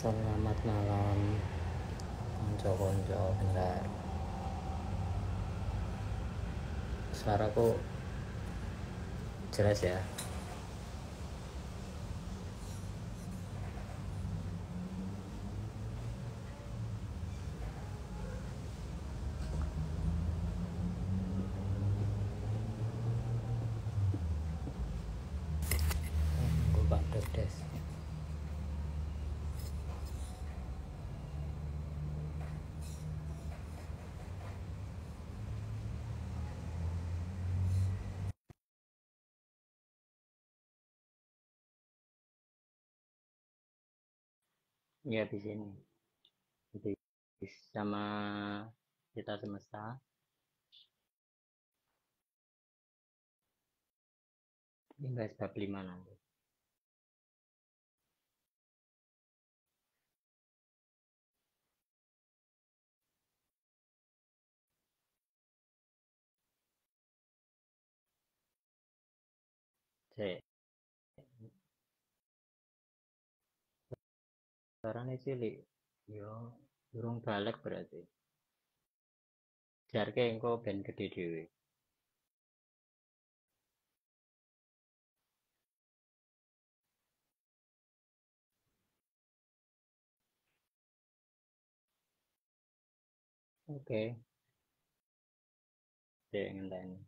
Selamat malam, konco-konco. Bentar, suaraku jelas ya? Gue Pak Dodes. Ya di sini, di sama kita semesta. Ini bahas bab 5 nanti. Cek, suaranya cilik. Yo, burung balik berarti. Jarke engko ben gede dewe. Oke, cek ngenteni.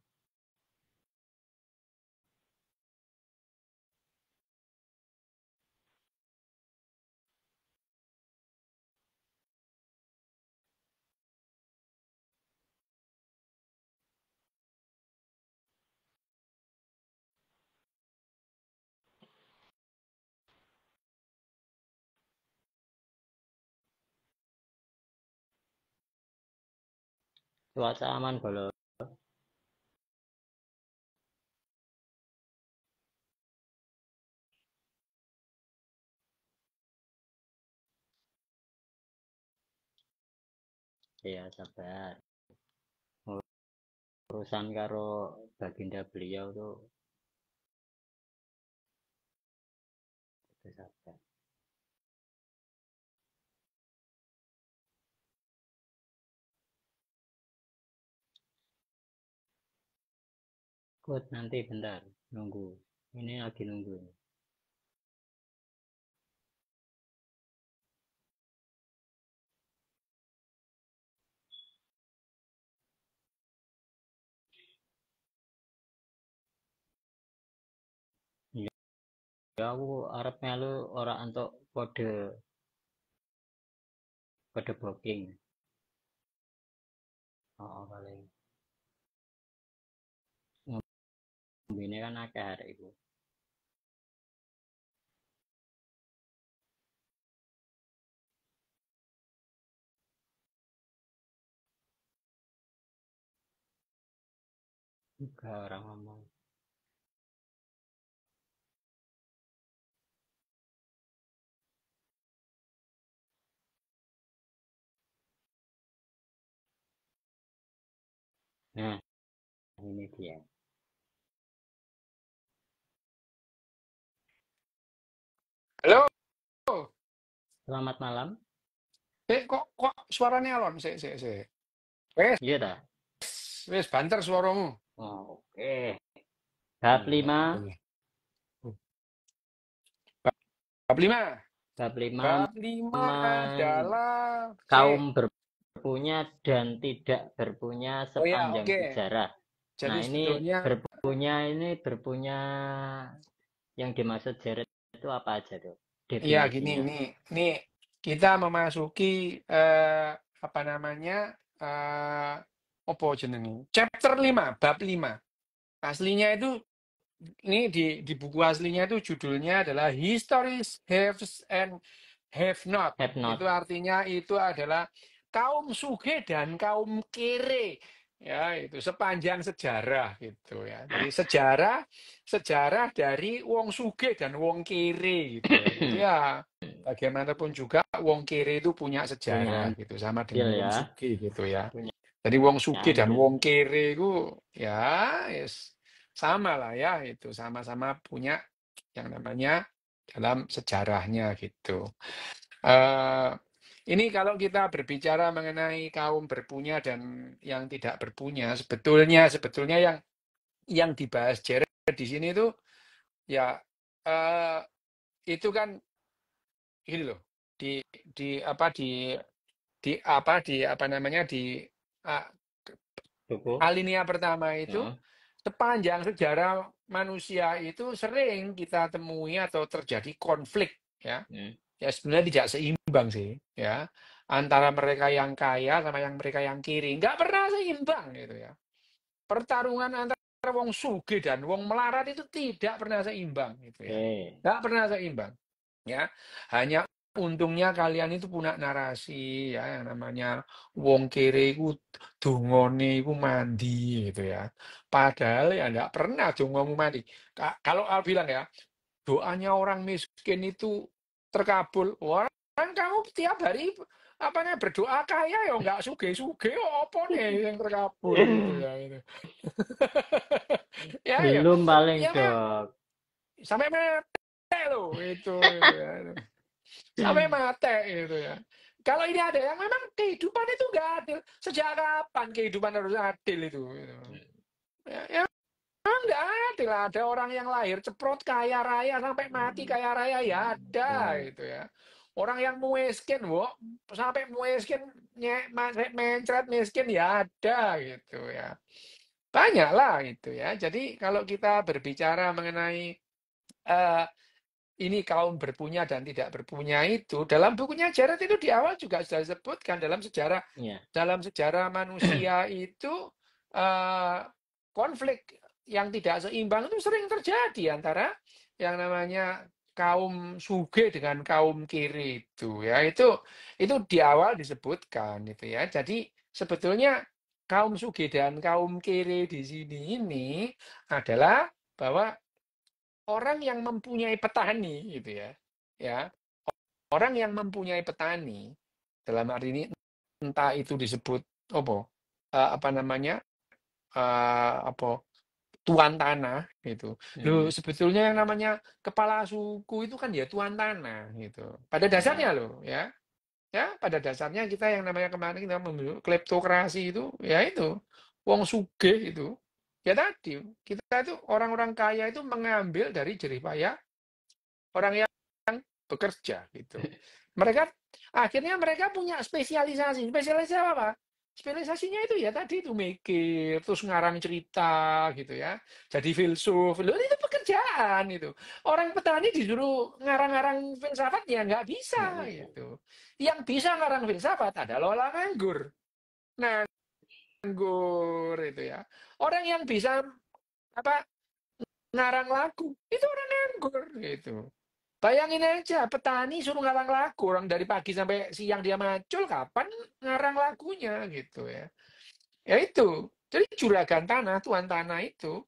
Cuaca aman kalau ya sabar. Urusan karo baginda beliau tuh sabar. Kut nanti bentar, nunggu. Ini lagi nunggu. Ya aku arep melu ora entuk kode booking. Oh, paling ngombene kan akeh arek iku. Enggak orang ngomong. Nah, ini dia. Halo, Selamat malam. kok suaranya alon sih. Wes, Iya dah. wes banter suaramu. Oh, oke. Bab 5, Ini. Bab 5. bab 5 Bab 5 adalah kaum berpunya dan tidak berpunya Oh ya, sepanjang oke. sejarah. Jadi Nah, ini sebetulnya berpunya yang dimaksud Jared itu apa aja tuh? ya gini Definisinya. nih kita memasuki apa namanya? Apa jenenge? Chapter 5, bab 5. Aslinya itu ini di buku aslinya itu judulnya adalah Histories Haves and Have Not. Have not. Itu artinya itu adalah kaum sugih dan kaum kere. Ya, itu sepanjang sejarah gitu ya. Jadi sejarah dari wong sugih dan wong kere gitu ya. Jadi ya bagaimanapun juga wong kere itu punya Punya sejarah gitu sama andil dengan wong ya. sugih gitu ya. Punya Jadi wong sugih dan andil. wong kere itu ya yes, sama lah ya itu sama-sama punya yang namanya dalam sejarahnya gitu. Eh, ini kalau kita berbicara mengenai kaum berpunya dan yang tidak berpunya, sebetulnya yang dibahas Jared di sini itu ya eh, itu kan gini loh, di apa di apa namanya ah, Buku. alinea pertama itu Heeh. sepanjang sejarah manusia itu sering kita temui atau terjadi konflik ya. Hmm. Ya sebenarnya tidak seimbang sih ya antara mereka yang kaya sama yang mereka yang kiri. Nggak pernah seimbang gitu ya. Pertarungan antara wong sugih dan wong melarat itu tidak pernah seimbang gitu ya. Oke. Nggak pernah seimbang ya. Hanya untungnya kalian itu punya narasi ya yang namanya wong kiri iku dungone iku mandi gitu ya. Padahal ya nggak pernah dongamu mandi. Kalau Al bilang ya, doanya orang miskin itu terkabul. Wah, kan kamu tiap hari apa namanya berdoa kaya ya nggak suge-suge apa nih yang terkabul gitu ya itu. Ya ya. Belum paling Ya memang dok. sampai mati loh itu ya. Sampai mati itu ya. Kalau ini ada yang memang kehidupan itu nggak adil. Sejak kapan kehidupan harus adil itu? Gitu. Ya, nggak adil. Ada orang yang lahir ceprot kaya raya sampai mati kaya raya ya ada Ya. itu ya. Orang yang miskin, sampai miskin mencret miskin ya ada gitu ya. Banyak lah gitu ya. Jadi kalau kita berbicara mengenai eh, ini kaum berpunya dan tidak berpunya itu dalam bukunya Jared itu di awal juga sudah disebutkan Ya. dalam sejarah manusia itu eh, konflik yang tidak seimbang itu sering terjadi antara yang namanya kaum suge dengan kaum kiri itu ya itu di awal disebutkan itu ya. Jadi sebetulnya kaum suge dan kaum kiri di sini ini adalah bahwa orang yang mempunyai petani gitu ya. Ya, orang yang mempunyai petani dalam arti ini entah itu disebut apa apa namanya apa tuan tanah gitu. Loh, Hmm. sebetulnya yang namanya kepala suku itu kan ya tuan tanah gitu. Pada dasarnya Ya. loh ya. Ya, pada dasarnya kita yang namanya kemarin kita membentuk kleptokrasi itu ya itu wong sugih itu. Ya tadi kita itu orang-orang kaya itu mengambil dari jerih payah orang yang bekerja gitu. Mereka akhirnya mereka punya spesialisasi. Spesialisasi apa? Spesialisasinya itu ya tadi itu mikir, terus ngarang cerita gitu ya. Jadi filsuf, loh, itu pekerjaan itu. Orang petani disuruh ngarang-ngarang filsafat ya nggak Nggak bisa bisa. gitu. Yang bisa ngarang filsafat adalah orang nganggur. Nganggur itu ya. Orang yang bisa apa ngarang lagu itu orang nganggur gitu. Bayangin aja, petani suruh ngarang lagu, orang dari pagi sampai siang dia macul, kapan ngarang lagunya gitu ya. Ya itu. Jadi juragan tanah, tuan tanah itu,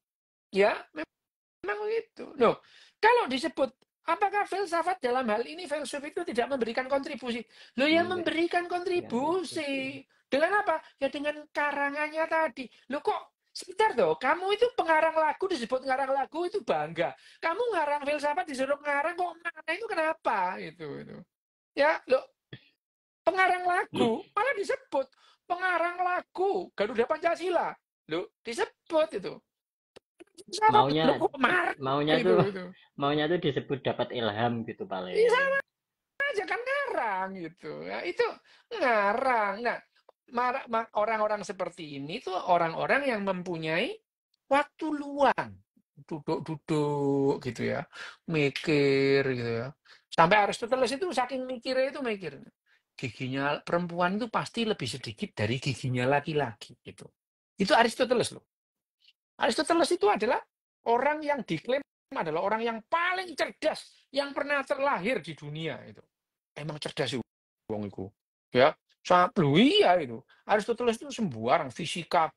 ya memang itu. Loh, kalau disebut, apakah filsafat dalam hal ini filsuf itu tidak memberikan kontribusi? Loh ya memberikan Memberikan kontribusi. kontribusi. Dengan apa? Ya dengan karangannya tadi. Loh kok sebentar dong, kamu itu pengarang lagu disebut ngarang lagu itu bangga. Kamu ngarang filsafat disuruh ngarang kok mana itu kenapa? Itu. Ya, loh, pengarang lagu malah disebut pengarang lagu Garuda Pancasila. Loh, disebut itu. Filsafat, Maunya loh kok marah maunya tuh itu. maunya tuh disebut dapat ilham gitu Iya paling. aja kan ngarang gitu ya itu ngarang nah orang-orang seperti ini tuh orang-orang yang mempunyai waktu luang duduk-duduk gitu ya mikir gitu ya sampai Aristoteles itu saking mikirnya itu mikir giginya perempuan itu pasti lebih sedikit dari giginya laki-laki gitu itu Aristoteles loh. Aristoteles itu adalah orang yang diklaim adalah orang yang paling cerdas yang pernah terlahir di dunia itu. Emang cerdas sih wong iku. Ya, iya itu. Aristoteles itu sembarang fisika,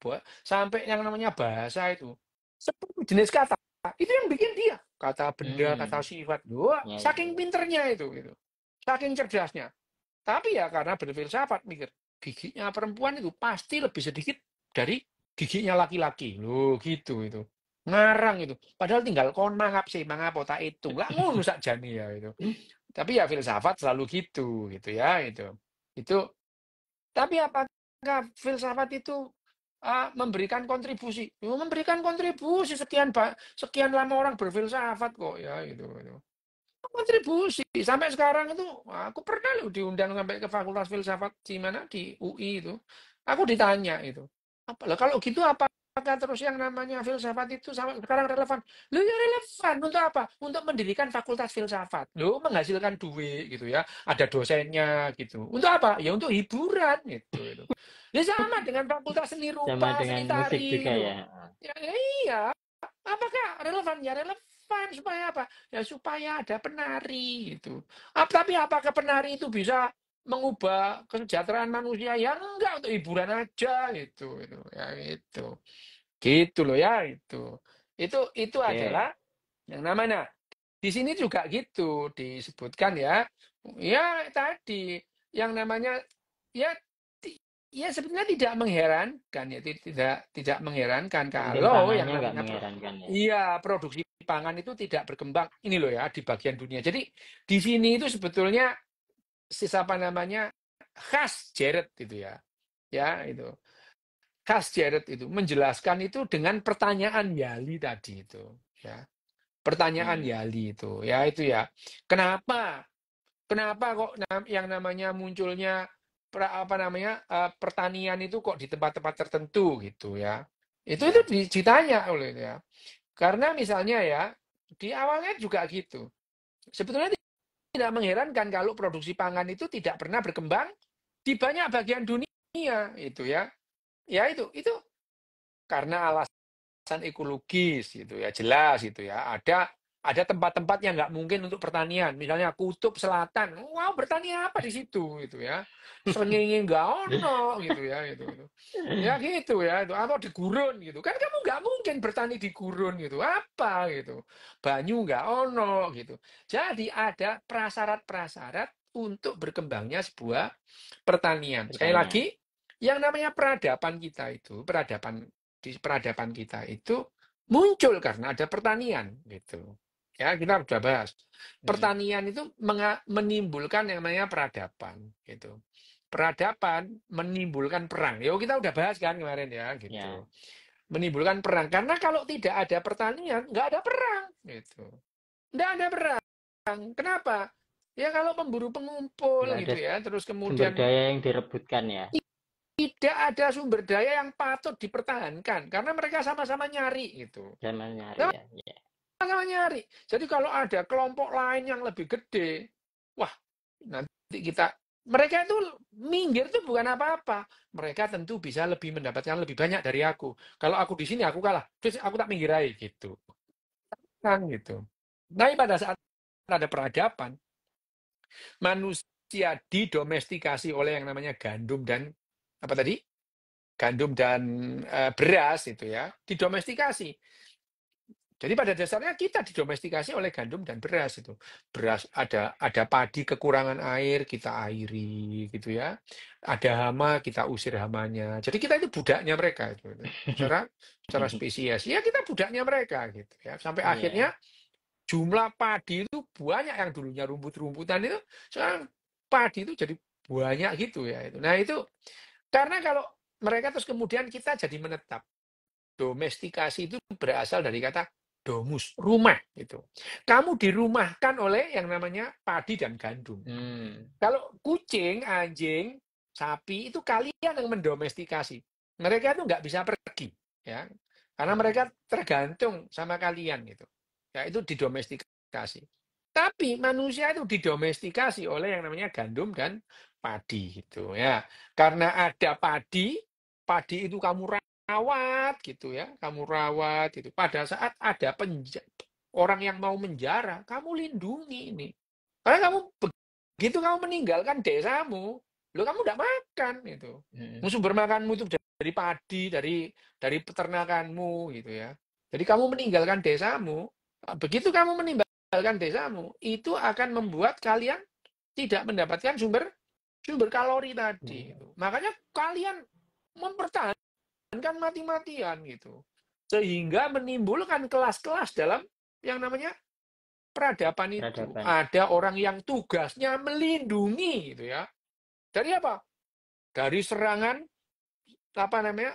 sampai yang namanya bahasa itu. 10 jenis kata. Itu yang bikin dia. Kata benda, kata Hmm. sifat. Wah, Ya, ya, saking ya. pinternya itu gitu. Saking cerdasnya. Tapi ya karena berfilsafat mikir, giginya perempuan itu pasti lebih sedikit dari giginya laki-laki. Loh, gitu itu. Ngarang itu. Padahal tinggal kon mangap sih, mangap otak itu. Lah ngono sakjane ya itu. Tapi ya filsafat selalu gitu ya itu. Itu tapi apakah filsafat itu memberikan kontribusi? Ya, memberikan kontribusi sekian lama orang berfilsafat kok ya itu. Kontribusi sampai sekarang itu aku pernah loh diundang sampai ke Fakultas Filsafat di mana di UI itu. Aku ditanya itu. Apalah kalau gitu apakah terus yang namanya filsafat itu sampai sekarang relevan? Loh ya relevan untuk apa? Untuk mendirikan Fakultas Filsafat. Loh menghasilkan duit gitu ya. Ada dosennya gitu. Untuk apa? Ya untuk hiburan gitu. Ya sama dengan Fakultas Seni Sama Rupa, dengan Seni musik Tari juga itu. ya. Ya, ya iya. Apakah relevan? Ya relevan supaya apa? Ya supaya ada penari itu. Tapi apakah penari itu bisa mengubah kesejahteraan manusia? Ya enggak, untuk hiburan aja gitu. Ya itu. Gitu loh ya itu. Itu Oke. adalah yang namanya. Di sini juga gitu disebutkan ya. Ya tadi yang namanya ya ya sebenarnya tidak mengherankan ya tidak mengherankan kalau yang Ketimpangannya nggak namanya mengherankan ya. iya produksi pangan itu tidak berkembang ini loh ya di bagian dunia. Jadi di sini itu sebetulnya siapa namanya khas Jared itu ya. Ya itu. Khas Jared itu menjelaskan itu dengan pertanyaan Yali tadi itu ya. Pertanyaan Hmm. Yali itu ya. Kenapa? Kenapa kok yang namanya munculnya apa namanya pertanian itu kok di tempat-tempat tertentu gitu ya? Itu Ya. ditanya oleh ya. Karena misalnya ya di awalnya juga gitu. Sebetulnya tidak mengherankan kalau produksi pangan itu tidak pernah berkembang di banyak bagian dunia itu ya. Ya itu karena alasan ekologis gitu ya jelas gitu ya ada tempat-tempat yang nggak mungkin untuk pertanian misalnya kutub selatan wow bertani apa di situ gitu ya srengenge nggak ono gitu ya itu ya gitu ya itu atau di gurun gitu kan kamu nggak mungkin bertani di gurun gitu apa gitu banyu nggak ono gitu jadi ada prasyarat-prasyarat untuk berkembangnya sebuah pertanian sekali lagi Pertanian. yang namanya peradaban kita itu di peradaban kita itu muncul karena ada pertanian gitu. Ya, kita sudah bahas. Hmm. Pertanian itu menimbulkan yang namanya peradaban gitu. Peradaban menimbulkan perang. Yo kita udah bahas kan kemarin ya Ya. gitu. Menimbulkan perang karena kalau tidak ada pertanian nggak ada perang gitu. Nggak ada perang. Kenapa? Ya kalau pemburu pengumpul Nggak ada gitu ya, terus sumber kemudian daya yang direbutkan ya. tidak ada sumber daya yang patut dipertahankan karena mereka sama-sama nyari gitu. Zaman nyari Nah, ya. Ya. sama-sama nyari. Jadi kalau ada kelompok lain yang lebih gede, wah nanti mereka itu minggir itu bukan apa-apa. Mereka tentu bisa lebih mendapatkan lebih banyak dari aku. Kalau aku di sini aku kalah, terus aku tak minggir aja gitu. Kan gitu. Nah, pada saat ada peradaban, manusia didomestikasi oleh yang namanya gandum dan apa tadi? Gandum dan beras itu ya, didomestikasi. Jadi pada dasarnya kita didomestikasi oleh gandum dan beras itu. Beras ada padi kekurangan air, kita airi gitu ya. Ada hama, kita usir hamanya. Jadi kita itu budaknya mereka itu. Secara spesies. Ya kita budaknya mereka gitu ya. Sampai Iya. akhirnya jumlah padi itu banyak yang dulunya rumput-rumputan itu sekarang padi itu jadi banyak gitu ya itu. Nah, itu karena kalau mereka terus kemudian kita jadi menetap. Domestikasi itu berasal dari kata domus, rumah gitu. Kamu dirumahkan oleh yang namanya padi dan gandum. Hmm. Kalau kucing, anjing, sapi itu kalian yang mendomestikasi. Mereka itu nggak bisa pergi, ya, karena mereka tergantung sama kalian gitu. Ya itu didomestikasi. Tapi manusia itu didomestikasi oleh yang namanya gandum dan padi gitu ya. Karena ada padi, padi itu kamu rawat gitu ya, kamu rawat itu. Pada saat ada orang yang mau menjara, kamu lindungi ini. Karena kamu begitu kamu meninggalkan desamu, lo kamu tidak makan itu. Hmm. Sumber makanmu itu dari padi, dari peternakanmu gitu ya. Jadi kamu meninggalkan desamu, begitu kamu meninggalkan desamu, itu akan membuat kalian tidak mendapatkan sumber sumber kalori tadi. Hmm. Gitu. Makanya kalian mempertahankan mati-matian gitu. Sehingga menimbulkan kelas-kelas dalam yang namanya peradaban itu. Peradaban. Ada orang yang tugasnya melindungi gitu ya. Dari apa? Dari serangan apa namanya?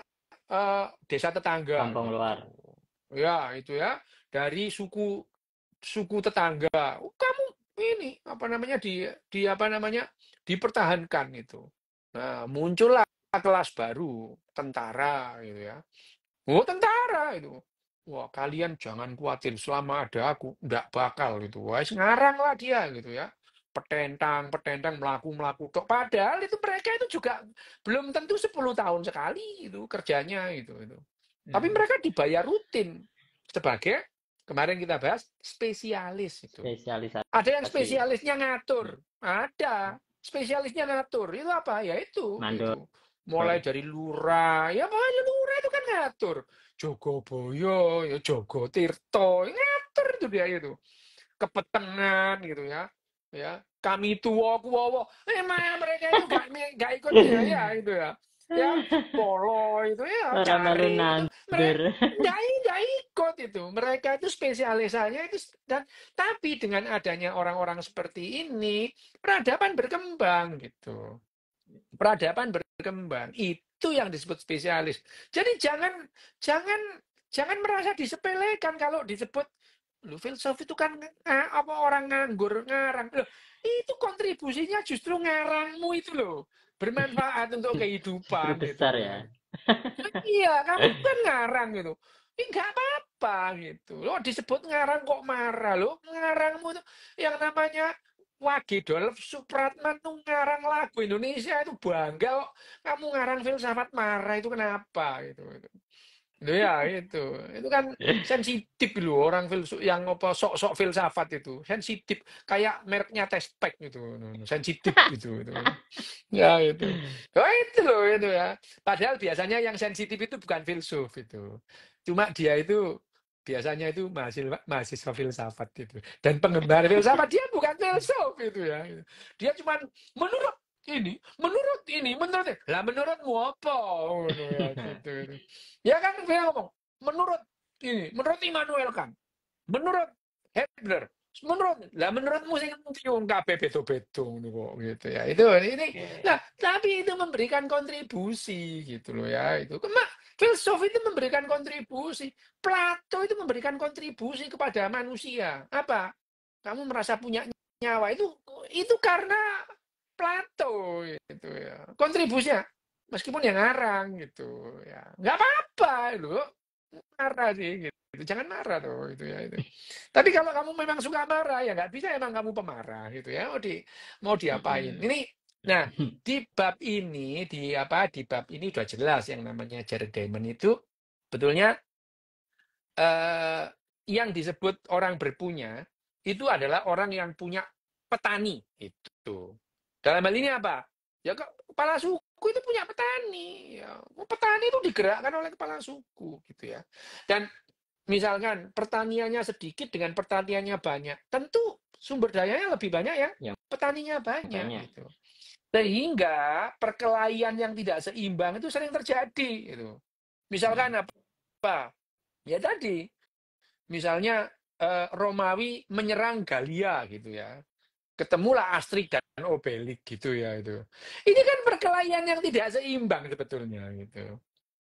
Desa tetangga Kampung luar. gitu. Ya, itu ya. Dari suku suku tetangga. Kamu ini apa namanya di apa namanya? Dipertahankan itu. Nah, muncullah kelas baru, tentara gitu ya. Oh, tentara itu. Wah, kalian jangan khawatir selama ada aku, nggak bakal gitu. Wah, ngarang lah dia gitu ya. Petentang, melaku-melaku. Kok padahal itu mereka itu juga belum tentu 10 tahun sekali itu kerjanya itu. Tapi Mm. mereka dibayar rutin sebagai kemarin kita bahas spesialis itu. Ada yang Spesialisasi. spesialisnya Mm. ngatur, ada spesialisnya ngatur. Itu apa? Ya itu. Mandor. Mulai dari lurah, ya pokoknya lurah itu kan ngatur. Jogoboyo, ya Jogo Tirto, ngatur itu dia itu. Kepetengan gitu ya. Ya, kami tua kuwowo. Mereka itu gak ikut biaya itu ya. Ya, polo itu ya Orang melu cari itu mereka nandur. nggak ikut itu. Mereka itu spesialisanya itu dan tapi dengan adanya orang-orang seperti ini peradaban berkembang gitu. Peradaban berkembang. Itu yang disebut spesialis. Jadi jangan jangan jangan merasa disepelekan kalau disebut lu filsuf itu kan apa orang nganggur ngarang. Loh, itu kontribusinya justru ngarangmu itu loh. Bermanfaat untuk Justru kehidupan gitu besar ya. ya. Iya, kamu kan ngarang gitu. Ini nggak apa-apa gitu. Lo disebut ngarang kok marah lo. Ngarangmu itu yang namanya Wage Dolf Supratman tuh ngarang lagu Indonesia itu bangga kok. Kamu ngarang filsafat marah itu kenapa gitu. Loh ya itu kan sensitif loh orang filsuf yang apa sok-sok filsafat itu sensitif kayak mereknya Tespek gitu, sensitif gitu. Ya itu. Oh itu loh itu ya. Padahal biasanya yang sensitif itu bukan filsuf itu. Cuma dia itu biasanya itu mahasiswa filsafat itu. Dan penggemar filsafat dia bukan filsuf itu ya. Dia cuma menurut menurut ini. Lah menurutmu apa? Oh, ya gitu itu. Ya kan dia ngomong menurut ini, menurut Immanuel Kant, menurut Hebner, menurutmu sing cium kabeh beto-beto kok gitu ya. Itu ini nah, tapi itu memberikan kontribusi gitu loh ya. Itu filsuf itu memberikan kontribusi. Plato itu memberikan kontribusi kepada manusia. Apa? Kamu merasa punya nyawa itu karena Plato gitu ya. Kontribusinya meskipun yang ngarang gitu ya. Nggak apa-apa loh. Marah sih gitu. Jangan marah tuh itu ya itu. Tapi kalau kamu memang suka marah ya nggak bisa emang kamu pemarah gitu ya. Mau diapain? Mm-mm. Ini nah di bab ini udah jelas yang namanya Jared Diamond itu betulnya eh, yang disebut orang berpunya itu adalah orang yang punya petani itu. Dalam hal ini apa? Ya kepala suku itu punya petani. Ya. Petani itu digerakkan oleh kepala suku gitu ya. Dan misalkan pertaniannya sedikit dengan pertaniannya banyak, tentu sumber dayanya lebih banyak ya. Yang Petaninya banyak banyak. gitu. Sehingga perkelahian yang tidak seimbang itu sering terjadi gitu. Mm. Misalkan apa? Ya tadi misalnya Romawi menyerang Galia gitu ya. Ketemulah Astrid dan Obelix gitu ya itu. Ini kan perkelahian yang tidak seimbang sebetulnya gitu.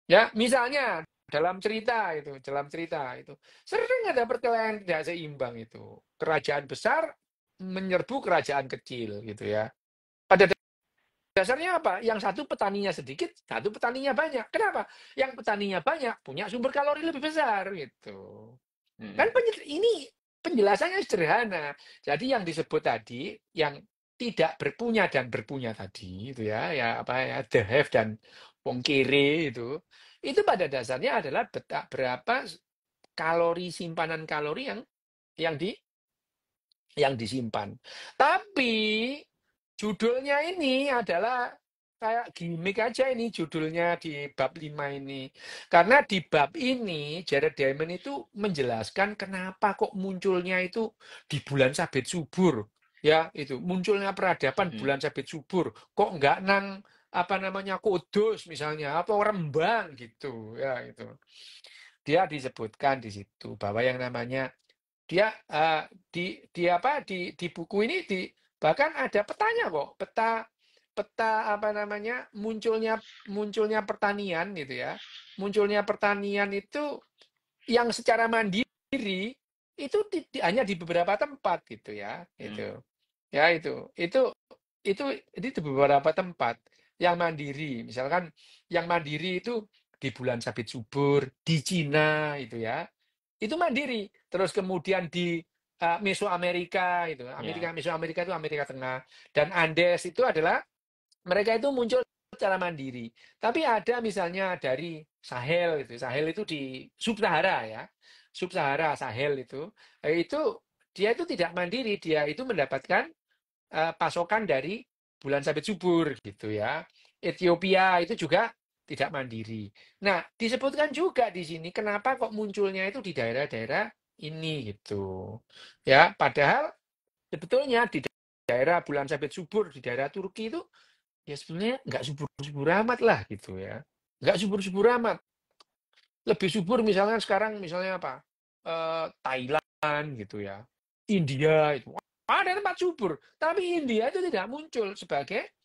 Ya, misalnya dalam cerita itu sering ada perkelahian tidak seimbang itu. Kerajaan besar menyerbu kerajaan kecil gitu ya. Pada dasarnya apa? Yang satu petaninya sedikit, satu petaninya banyak. Kenapa? Yang petaninya banyak punya sumber kalori lebih besar gitu. Kan Mm. ini penjelasannya sederhana. Jadi yang disebut tadi, yang tidak berpunya dan berpunya tadi, itu ya apa ya, the have dan wong kiri itu pada dasarnya adalah berapa kalori simpanan kalori yang di yang disimpan. Tapi judulnya ini adalah kayak gimmick aja ini judulnya di bab 5 ini. Karena di bab ini Jared Diamond itu menjelaskan kenapa kok munculnya itu di bulan sabit subur. Ya, itu munculnya peradaban Mm. bulan sabit subur. Kok enggak nang apa namanya Kudus misalnya, apa Rembang gitu ya itu. dia disebutkan di situ bahwa yang namanya dia di buku ini bahkan ada petanya kok, peta peta apa namanya munculnya pertanian gitu ya. Munculnya pertanian itu yang secara mandiri itu hanya di beberapa tempat gitu ya, itu. Ya itu di beberapa tempat yang mandiri. Misalkan yang mandiri itu di bulan sabit subur di Cina itu ya. Itu mandiri. Terus kemudian di Mesoamerika itu. Ya. Mesoamerika itu Amerika Tengah dan Andes itu adalah mereka itu muncul secara mandiri. Tapi ada misalnya dari Sahel itu. Sahel itu di Sub-Sahara ya. Sub-Sahara Sahel itu dia itu tidak mandiri, dia itu mendapatkan pasokan dari bulan sabit subur gitu ya. Ethiopia itu juga tidak mandiri. Nah, disebutkan juga di sini kenapa kok munculnya itu di daerah-daerah ini gitu. Ya, padahal sebetulnya di daerah bulan sabit subur di daerah Turki itu ya sebenarnya nggak subur-subur amat lah gitu ya. Nggak subur-subur amat. Lebih subur misalnya sekarang misalnya apa? Thailand gitu ya. India itu. Ada tempat subur. Tapi India itu tidak muncul sebagai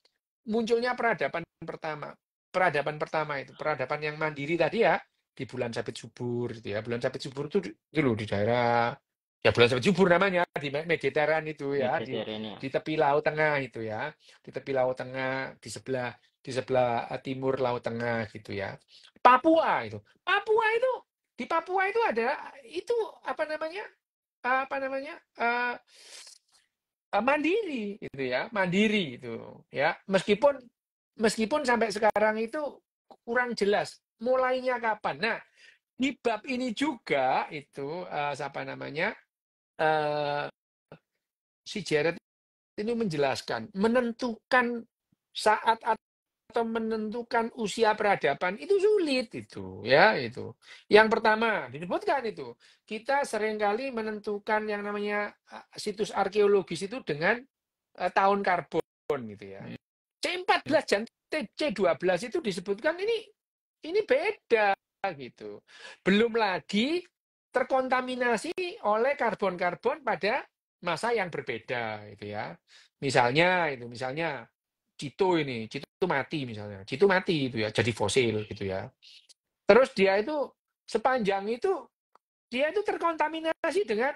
munculnya peradaban pertama. Peradaban pertama itu. Peradaban yang mandiri tadi ya. Di bulan sabit subur gitu ya. Bulan sabit subur itu loh di daerah. Ya bulan sabit subur namanya. Di Mediterranean itu ya. Mediterania. Di tepi Laut Tengah itu ya. Di tepi Laut Tengah. Di sebelah timur Laut Tengah gitu ya. Papua itu. Di Papua itu ada itu apa namanya? Mandiri itu ya, mandiri itu ya. Meskipun sampai sekarang itu kurang jelas mulainya kapan. Nah, di bab ini juga itu siapa namanya? eh, si Jared ini menjelaskan menentukan saat atau menentukan usia peradaban itu sulit itu ya itu. Yang pertama disebutkan itu kita seringkali menentukan yang namanya situs arkeologis itu dengan tahun karbon gitu ya. C14 dan C12 itu disebutkan ini beda gitu. Belum lagi terkontaminasi oleh karbon-karbon pada masa yang berbeda gitu ya. Misalnya Cito itu mati misalnya. Cito mati itu ya, jadi fosil gitu ya. Terus dia itu sepanjang itu dia itu terkontaminasi dengan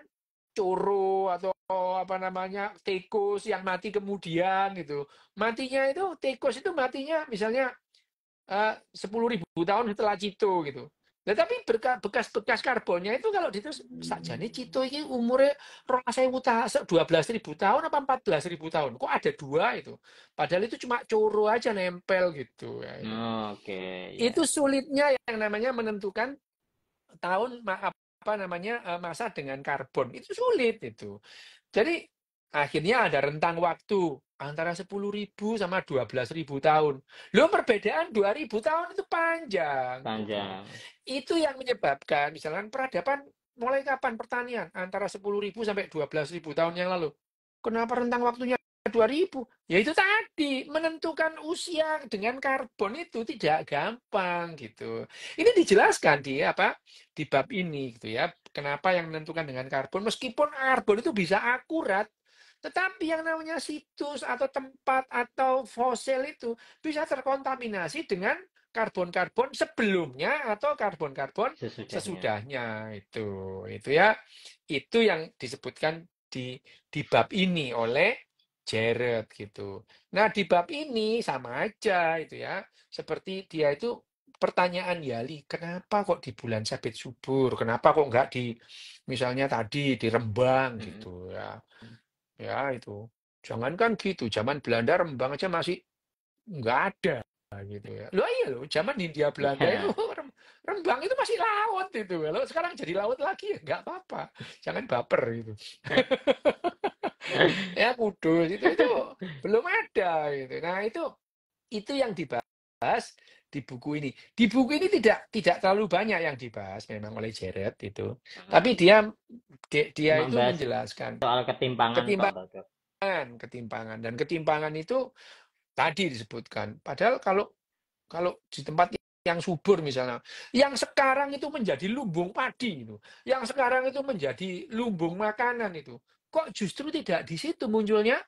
coro atau apa namanya tikus yang mati kemudian gitu. Matinya itu tikus itu matinya misalnya 10.000 tahun setelah Cito gitu. Nah, tapi bekas-bekas karbonnya itu kalau itu sakjane Cito ini umurnya 12.000 tahun apa 14.000 tahun. Kok ada dua itu? Padahal itu cuma coro aja nempel gitu ya itu. Oke, ya. Itu sulitnya yang namanya menentukan tahun apa namanya masa dengan karbon. Itu sulit itu. Jadi akhirnya ada rentang waktu antara 10.000 sama 12.000 tahun. Loh perbedaan 2.000 tahun itu panjang gitu. Panjang. Itu yang menyebabkan misalkan peradaban mulai kapan pertanian antara 10.000 sampai 12.000 tahun yang lalu. Kenapa rentang waktunya 2.000? Ya itu tadi menentukan usia dengan karbon itu tidak gampang gitu. Ini dijelaskan di bab ini gitu ya. Kenapa yang menentukan dengan karbon meskipun karbon itu bisa akurat tetapi yang namanya situs atau tempat atau fosil itu bisa terkontaminasi dengan karbon-karbon sebelumnya atau karbon-karbon Sesudahnya. sesudahnya itu ya itu yang disebutkan di bab ini oleh Jared gitu. Nah di bab ini sama aja itu ya seperti dia itu pertanyaan Yali kenapa kok di bulan sabit subur kenapa kok nggak di misalnya tadi di Rembang Mm. gitu ya ya itu jangankan gitu zaman Belanda Rembang aja masih nggak ada gitu ya. Loh iya loh, zaman Hindia Belanda itu Ya. Rembang itu masih laut itu. Kalau sekarang jadi laut lagi ya nggak apa-apa. Jangan baper gitu. Ya Kudus itu belum ada gitu. Nah, itu yang dibahas di buku ini. Di buku ini tidak terlalu banyak yang dibahas memang oleh Jared itu. Tapi dia Cuma itu bahas menjelaskan soal ketimpangan kok, ketimpangan, Dok. ketimpangan dan ketimpangan itu tadi disebutkan. Padahal kalau kalau di tempat yang subur misalnya, yang sekarang itu menjadi lumbung padi itu, yang sekarang itu menjadi lumbung makanan itu, kok justru tidak di situ munculnya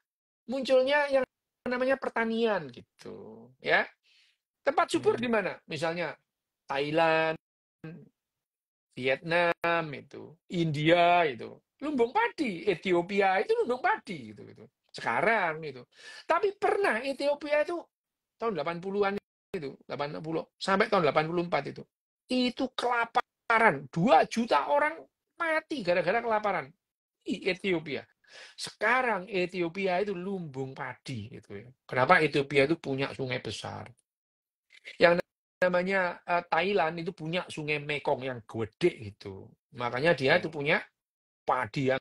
yang namanya pertanian gitu, ya. Tempat subur di Hmm. mana? Misalnya Thailand, Vietnam itu, India itu, lumbung padi, Ethiopia itu lumbung padi gitu. Sekarang itu. Tapi pernah Ethiopia itu tahun 80-an itu, 80 sampai tahun 84 itu. Itu kelaparan, 2 juta orang mati gara-gara kelaparan di Ethiopia. Sekarang Ethiopia itu lumbung padi gitu ya. Kenapa Ethiopia itu punya sungai besar? Yang namanya Thailand itu punya sungai Mekong yang gede gitu. Makanya dia itu Oke. punya padi yang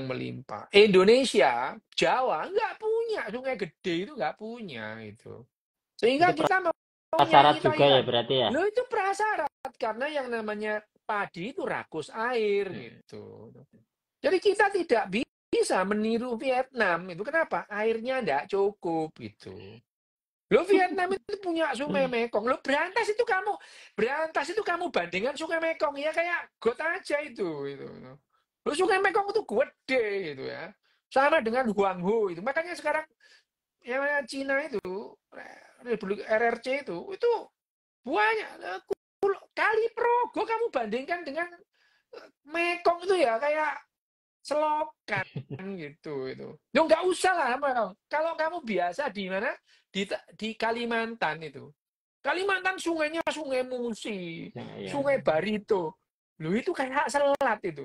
melimpah. Indonesia, Jawa nggak punya sungai gede itu nggak punya itu. Itu Sehingga kita mau prasyarat nyanyi juga ya Thailand. berarti ya. Loh itu prasyarat karena yang namanya padi itu rakus air Hmm. gitu. Jadi kita tidak bisa meniru Vietnam itu kenapa? Airnya tidak cukup itu. Lo Vietnam itu punya Sungai Mekong. Berantas itu kamu bandingkan Sungai Mekong ya kayak got aja itu. Lo Sungai Mekong itu gede gitu ya. Sama dengan Huanghu itu. Makanya sekarang yang namanya Cina itu Republik RRC itu banyak kali Progo kamu bandingkan dengan Mekong itu ya kayak selokan gitu itu. Yo nggak usah lah kalau kamu biasa di mana di Kalimantan itu. Kalimantan sungainya Sungai Musi, Ya, ya. Sungai Barito. Lu itu kayak selat itu.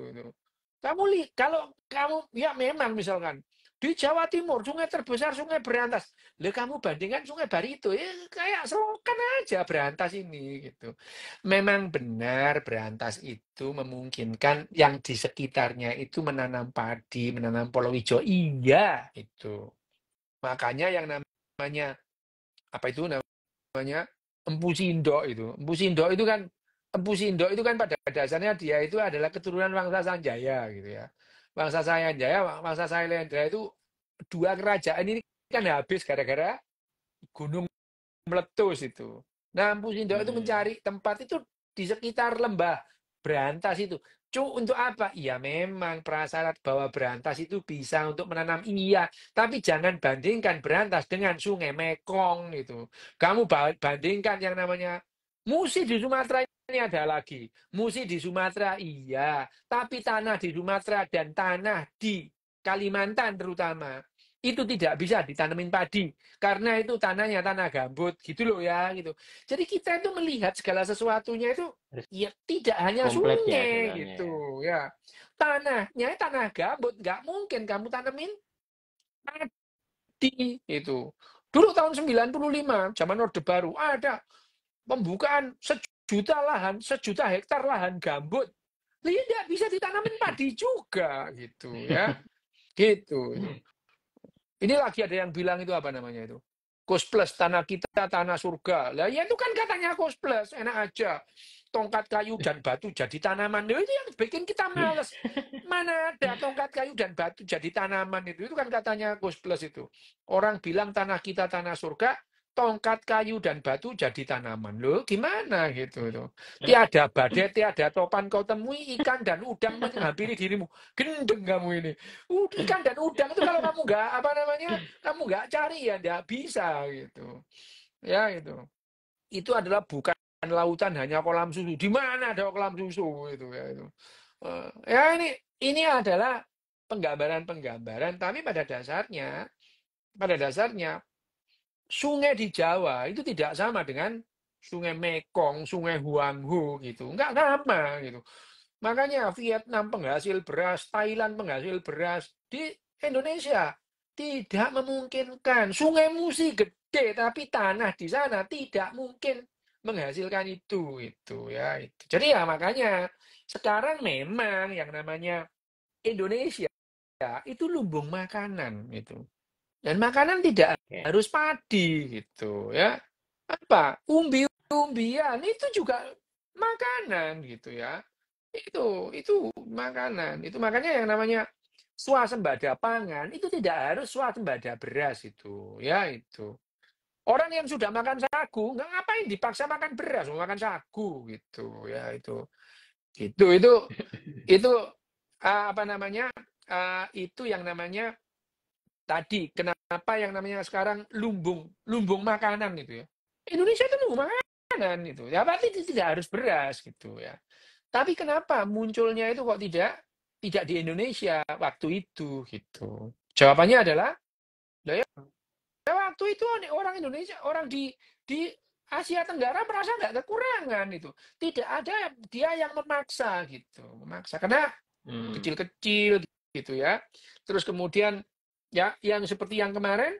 Kalau kamu ya memang misalkan di Jawa Timur sungai terbesar Sungai Berantas. Lah kamu bandingkan Sungai Barito ya kayak selokan aja Berantas ini gitu. Memang benar Berantas itu memungkinkan yang di sekitarnya itu menanam padi, menanam palawija. Iya, itu. Makanya yang namanya apa itu namanya Empu Sindok itu. Empu Sindok itu kan pada dasarnya dia itu adalah keturunan Wangsa Sanjaya gitu ya. Wangsa Sanjaya itu dua kerajaan ini kan habis gara-gara gunung meletus itu. Nah, Empu Sindok itu Hmm. mencari tempat itu di sekitar lembah Berantas itu. Untuk apa? Ya memang prasyarat bahwa Berantas itu bisa untuk menanam iya, tapi jangan bandingkan Berantas dengan Sungai Mekong itu. Kamu bandingkan yang namanya Musi di Sumatera ini ada lagi. Musi di Sumatera iya, tapi tanah di Sumatera dan tanah di Kalimantan terutama itu tidak bisa ditanamin padi karena itu tanahnya tanah gambut gitu loh ya gitu. Jadi kita itu melihat segala sesuatunya itu Terus ya tidak hanya komplit ya sungai jalannya ya. gitu ya. Tanahnya tanah gambut nggak mungkin kamu tanemin padi itu. Dulu tahun 95 zaman Orde Baru ada pembukaan sejuta hektar lahan gambut. Tidak bisa ditanamin padi juga gitu ya. Gitu itu. Ini lagi ada yang bilang itu apa namanya itu? Kos plus tanah kita tanah surga. Lah ya itu kan katanya kos plus, enak aja. Tongkat kayu dan batu jadi tanaman. Itu yang bikin kita males. Mana ada tongkat kayu dan batu jadi tanaman itu? Itu kan katanya kos plus itu. Orang bilang tanah kita tanah surga, tongkat kayu dan batu jadi tanaman. Loh, gimana gitu itu. Tiada badai, tiada topan kau temui ikan dan udang menghampiri dirimu. Gendeng kamu ini. Ikan dan udang itu kalau kamu nggak apa namanya, kamu nggak cari ya nggak bisa gitu. Ya itu adalah bukan lautan hanya kolam susu. Di mana ada kolam susu itu ya itu. Ya ini adalah penggambaran-penggambaran, tapi pada dasarnya sungai di Jawa itu tidak sama dengan sungai Mekong, sungai Huanghu gitu. Enggak sama gitu. Makanya Vietnam penghasil beras, Thailand penghasil beras di Indonesia tidak memungkinkan. Sungai Musi gede tapi tanah di sana tidak mungkin menghasilkan itu ya itu. Jadi ya makanya sekarang memang yang namanya Indonesia itu lumbung makanan itu. Dan makanan tidak Oke. harus padi gitu ya. Apa? Umbi-umbian itu juga makanan gitu ya. Itu makanan. Itu makanya yang namanya swasembada pangan itu tidak harus swasembada beras itu, ya itu. Orang yang sudah makan sagu, nggak ngapain dipaksa makan beras, mau makan sagu gitu ya itu apa namanya itu yang namanya tadi kenapa yang namanya sekarang lumbung makanan itu ya. Indonesia itu lumbung makanan itu. Ya berarti tidak harus beras gitu ya. Tapi kenapa munculnya itu kok tidak di Indonesia waktu itu gitu. Jawabannya adalah "Lah ya waktu itu orang Indonesia, orang di Asia Tenggara merasa nggak kekurangan itu. Tidak ada dia yang memaksa gitu, memaksa karena Hmm. kecil-kecil gitu ya. Terus kemudian ya yang seperti yang kemarin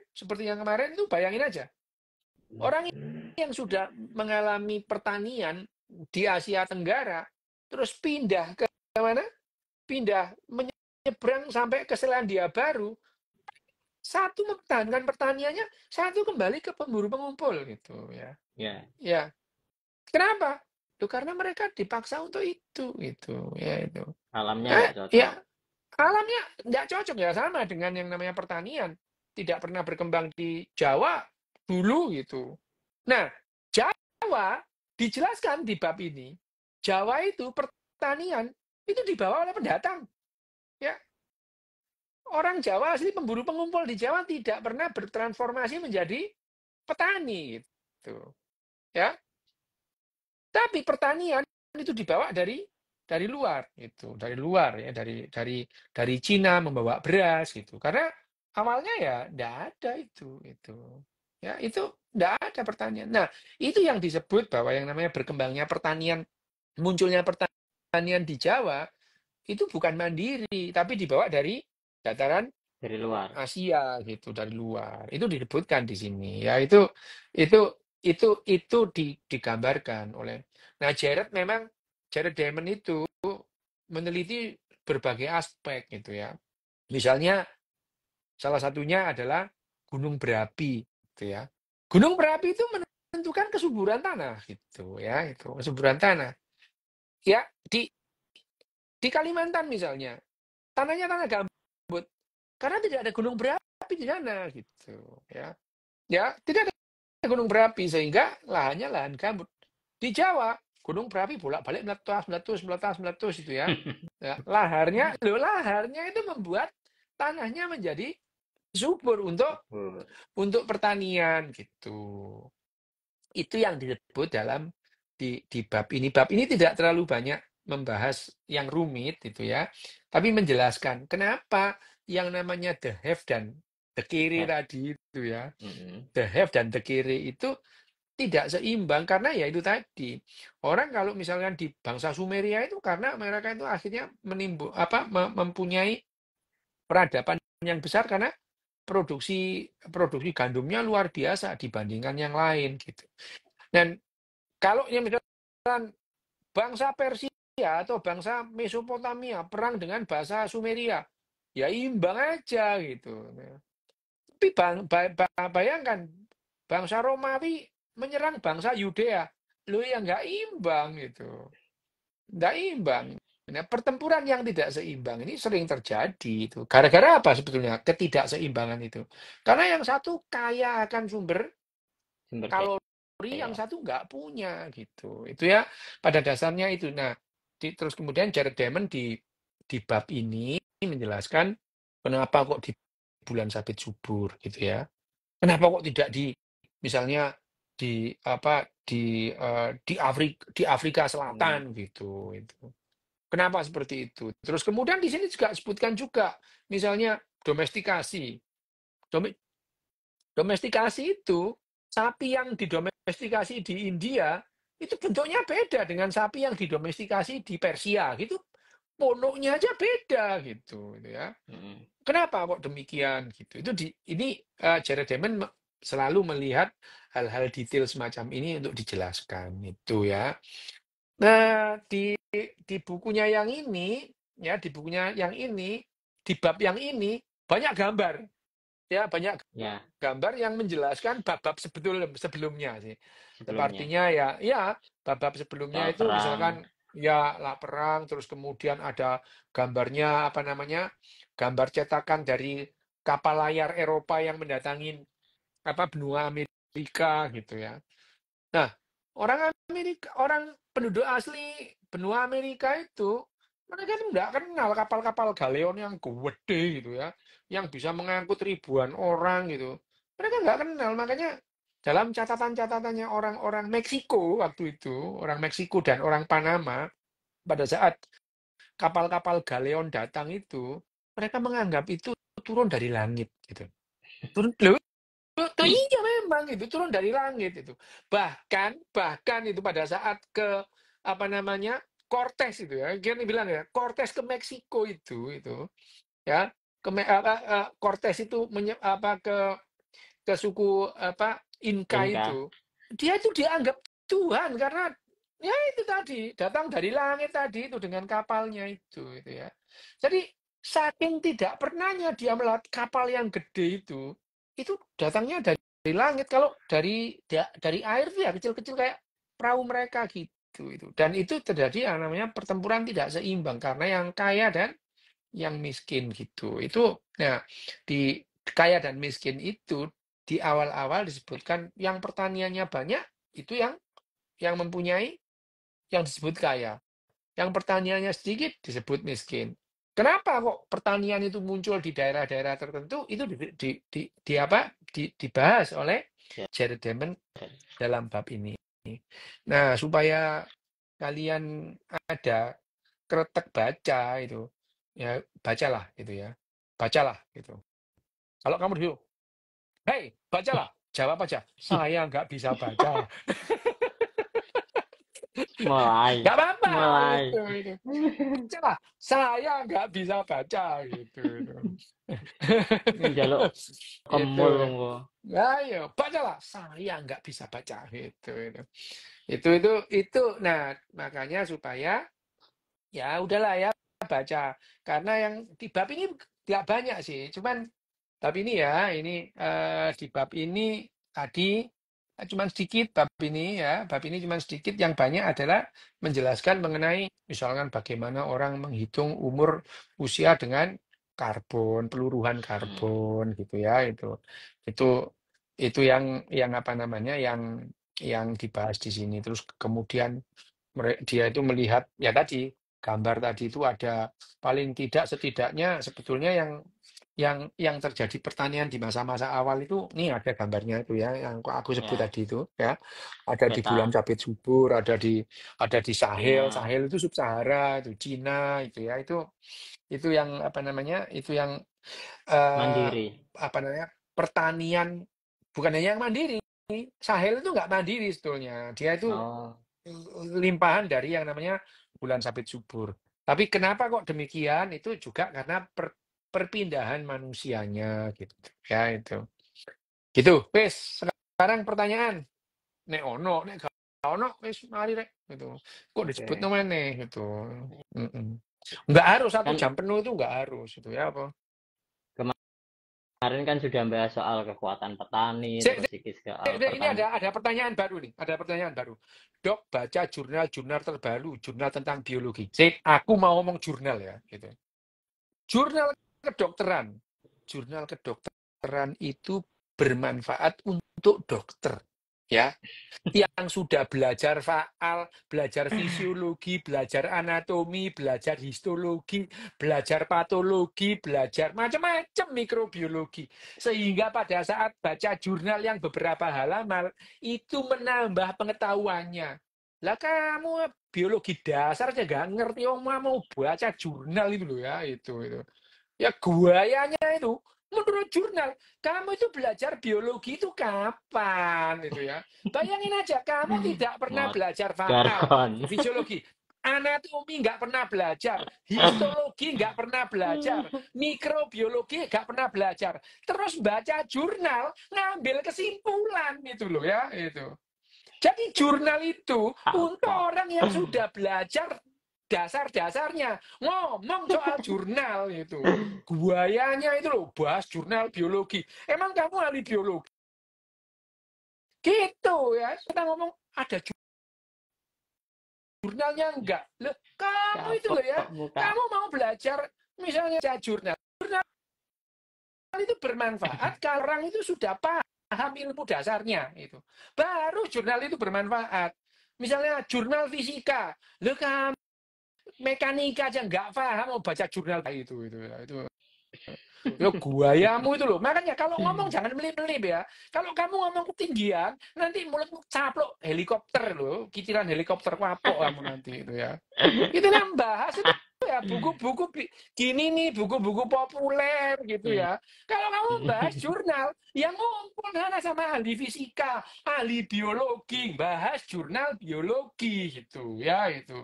itu bayangin aja. Orang yang sudah mengalami pertanian di Asia Tenggara terus pindah ke mana? Pindah menyeberang sampai ke Selandia Baru, satu mempertahankan pertaniannya, satu kembali ke pemburu pengumpul gitu ya. Ya, Ya, kenapa? Itu karena mereka dipaksa untuk itu gitu ya itu. alamnya Eh, nggak ya cocok. alamnya nggak cocok ya sama dengan yang namanya pertanian. Tidak pernah berkembang di Jawa dulu gitu. Nah, Jawa dijelaskan di bab ini. Jawa itu pertanian itu dibawa oleh pendatang. Ya, orang Jawa asli pemburu pengumpul di Jawa tidak pernah bertransformasi menjadi petani gitu. Ya, tapi pertanian itu dibawa dari luar gitu, dari luar ya, dari Cina membawa beras gitu. Karena awalnya ya enggak ada itu. Ya, itu enggak ada pertanian. Nah, itu yang disebut bahwa yang namanya berkembangnya pertanian, munculnya pertanian di Jawa itu bukan mandiri, tapi dibawa dari dataran Dari luar. Asia gitu, dari luar. Itu disebutkan di sini. Ya, itu digambarkan oleh. Nah, Jared Diamond itu meneliti berbagai aspek gitu ya. Misalnya salah satunya adalah gunung berapi gitu ya. Gunung berapi itu menentukan kesuburan tanah gitu ya, itu kesuburan tanah. Ya, di Kalimantan misalnya, tanahnya tanah gambut karena tidak ada gunung berapi di sana gitu ya. Ya, tidak ada gunung berapi sehingga lahannya lahan gambut. Di Jawa, gunung berapi bolak-balik meletus, meletus, meletus, meletus itu ya. Ya, laharnya itu membuat tanahnya menjadi subur Subur. untuk pertanian gitu. Itu yang disebut dalam di bab ini. Bab ini tidak terlalu banyak membahas yang rumit itu ya, tapi menjelaskan kenapa yang namanya the have dan the kiri Have. tadi itu ya. Mm-mm. The have dan the kiri itu tidak seimbang karena ya itu tadi. Orang kalau misalkan di bangsa Sumeria itu karena mereka itu akhirnya mempunyai peradaban yang besar karena produksi produksi gandumnya luar biasa dibandingkan yang lain gitu. Dan kalau yang misalkan bangsa Persia atau bangsa Mesopotamia perang dengan bahasa Sumeria, ya imbang aja gitu. Tapi bayangkan bangsa Romawi menyerang bangsa Yudea, lo yang nggak imbang gitu, nggak imbang. Nah, pertempuran yang tidak seimbang ini sering terjadi itu. Gara-gara apa sebetulnya ketidakseimbangan itu? Karena yang satu kaya akan sumber Sumber kalori, yang daya. satu nggak punya gitu. Itu ya pada dasarnya itu. Nah, terus kemudian Jared Diamond di bab ini menjelaskan kenapa kok di bulan sabit subur gitu ya. Kenapa kok tidak misalnya di Afrika Hmm. Selatan gitu itu. Kenapa seperti itu? Terus kemudian di sini juga sebutkan juga misalnya domestikasi. Dome- Domestikasi itu sapi yang didomestikasi di India itu bentuknya beda dengan sapi yang didomestikasi di Persia gitu. Ponoknya aja beda gitu ya. Mm-mm. Kenapa kok demikian gitu? Ini Jared Diamond selalu melihat hal-hal detail semacam ini untuk dijelaskan itu ya. Nah, di bukunya yang ini ya, di bukunya yang ini, di bab yang ini banyak gambar ya, banyak Ya, gambar yang menjelaskan bab-bab sebelumnya sih. sebelumnya. Sepertinya ya bab-bab sebelumnya Soal itu perang. misalkan ya lah perang, terus kemudian ada gambarnya apa namanya, gambar cetakan dari kapal layar Eropa yang mendatangi benua Amerika Amerika gitu ya. Nah, orang penduduk asli benua Amerika itu mereka tuh nggak kenal kapal-kapal galeon yang gede gitu ya, yang bisa mengangkut ribuan orang gitu. Mereka nggak kenal, makanya dalam catatan-catatannya orang-orang Meksiko waktu itu, orang Meksiko dan orang Panama, pada saat kapal-kapal galeon datang itu, mereka menganggap itu turun dari langit gitu. Turun, loh, iya memang itu turun dari langit itu. Bahkan itu pada saat ke apa namanya Cortez itu ya, kan bilang ya Cortez ke Meksiko itu ya Cortez itu ke suku apa Inka Inka. itu, dia itu dianggap Tuhan karena ya itu tadi datang dari langit tadi itu dengan kapalnya itu ya. Jadi saking tidak pernahnya dia melihat kapal yang gede itu datangnya dari langit. Kalau dari air itu ya kecil-kecil kayak perahu mereka gitu itu. Dan itu terjadi yang namanya pertempuran tidak seimbang karena yang kaya dan yang miskin gitu. Itu nah di kaya dan miskin itu di awal-awal disebutkan yang pertaniannya banyak itu yang mempunyai yang disebut kaya. Yang pertaniannya sedikit disebut miskin. Kenapa kok pertanian itu muncul di daerah-daerah tertentu? Itu dibahas oleh Ya. Jared Diamond dalam bab ini. Nah, supaya kalian ada kretek baca itu, ya bacalah gitu ya. Bacalah gitu. Kalau kamu dulu, hei, bacalah. Jawab aja, saya nggak bisa baca. Mulai. Nggak apa-apa Mulai. gitu. Bacalah, saya nggak bisa baca gitu. Njaluk Itu kemul ya. engko. Ayo, bacalah. Saya nggak bisa baca gitu. Nah, makanya supaya ya udahlah ya baca. Karena yang di bab ini tidak banyak sih. Cuman bab ini ya, di bab ini tadi cuman sedikit bab ini ya. Bab ini cuman sedikit. Yang banyak adalah menjelaskan mengenai misalkan bagaimana orang menghitung umur usia dengan karbon, peluruhan karbon gitu ya. Itu yang apa namanya yang dibahas di sini. Terus kemudian dia itu melihat ya tadi gambar tadi itu ada paling tidak setidaknya sebetulnya yang terjadi pertanian di masa-masa awal itu nih ada gambarnya itu ya yang aku sebut Ya, tadi itu ya ada di bulan peta sabit subur ada di Sahel Cina Sahel itu sub-Sahara itu Cina itu ya itu yang apa namanya itu yang eh, mandiri. apa namanya pertanian bukan hanya yang mandiri Sahel itu nggak mandiri sebetulnya dia itu Oh, limpahan dari yang namanya bulan sabit subur. Tapi kenapa kok demikian? Itu juga karena perpindahan manusianya gitu. Ya itu. Gitu. Wes, sekarang pertanyaan. Nek ono, nek gak ono, wes mari rek gitu. Kok disebut oke. namanya gitu. Mm-mm. Nggak harus satu Kan jam penuh itu nggak harus itu ya apa? kemarin kan sudah bahas soal kekuatan petani, Sik, terus sik, iki sik, soal sik, ini pertanian. ada pertanyaan baru nih. Ada pertanyaan baru. Dok, baca jurnal-jurnal terbaru, jurnal tentang biologi. Sik, aku mau ngomong jurnal ya, gitu. Jurnal kedokteran. Jurnal kedokteran itu bermanfaat untuk dokter. Ya, yang sudah belajar faal, belajar fisiologi, belajar anatomi, belajar histologi, belajar patologi, belajar macam-macam mikrobiologi. Sehingga pada saat baca jurnal yang beberapa halaman, itu menambah pengetahuannya. Lah kamu biologi dasar aja gak ngerti, oh mau baca jurnal itu loh ya, itu. Ya guayanya itu, menurut jurnal, kamu itu belajar biologi itu kapan itu ya? Bayangin aja, kamu tidak pernah Mod belajar faal, jargon. fisiologi, anatomi nggak pernah belajar, histologi nggak pernah belajar, mikrobiologi nggak pernah belajar, terus baca jurnal, ngambil kesimpulan itu loh ya, itu. Jadi jurnal itu untuk Apa? orang yang sudah belajar dasar-dasarnya. Ngomong soal jurnal itu. Guayanya itu loh, bahas jurnal biologi. Emang kamu ahli biologi? Gitu ya. Kita ngomong ada jurnalnya enggak. Loh, kamu itu loh ya. Kapok muka. Kamu mau belajar misalnya jurnal. Jurnal itu bermanfaat kalau orang itu sudah paham. paham ilmu dasarnya itu. Baru jurnal itu bermanfaat. Misalnya jurnal fisika, lo kamu mekanika aja nggak paham mau baca jurnal itu. Ya guayamu itu loh. Makanya kalau ngomong jangan melip-melip ya. Kalau kamu ngomong ketinggian, nanti mulutmu caplok helikopter loh. Kiciran helikopter kapok kamu nanti itu ya. Itu yang bahas itu ya buku-buku gini nih, buku-buku populer gitu Hmm. ya. Kalau kamu bahas jurnal, yang ngumpul sana sama ahli fisika, ahli biologi, bahas jurnal biologi gitu ya itu.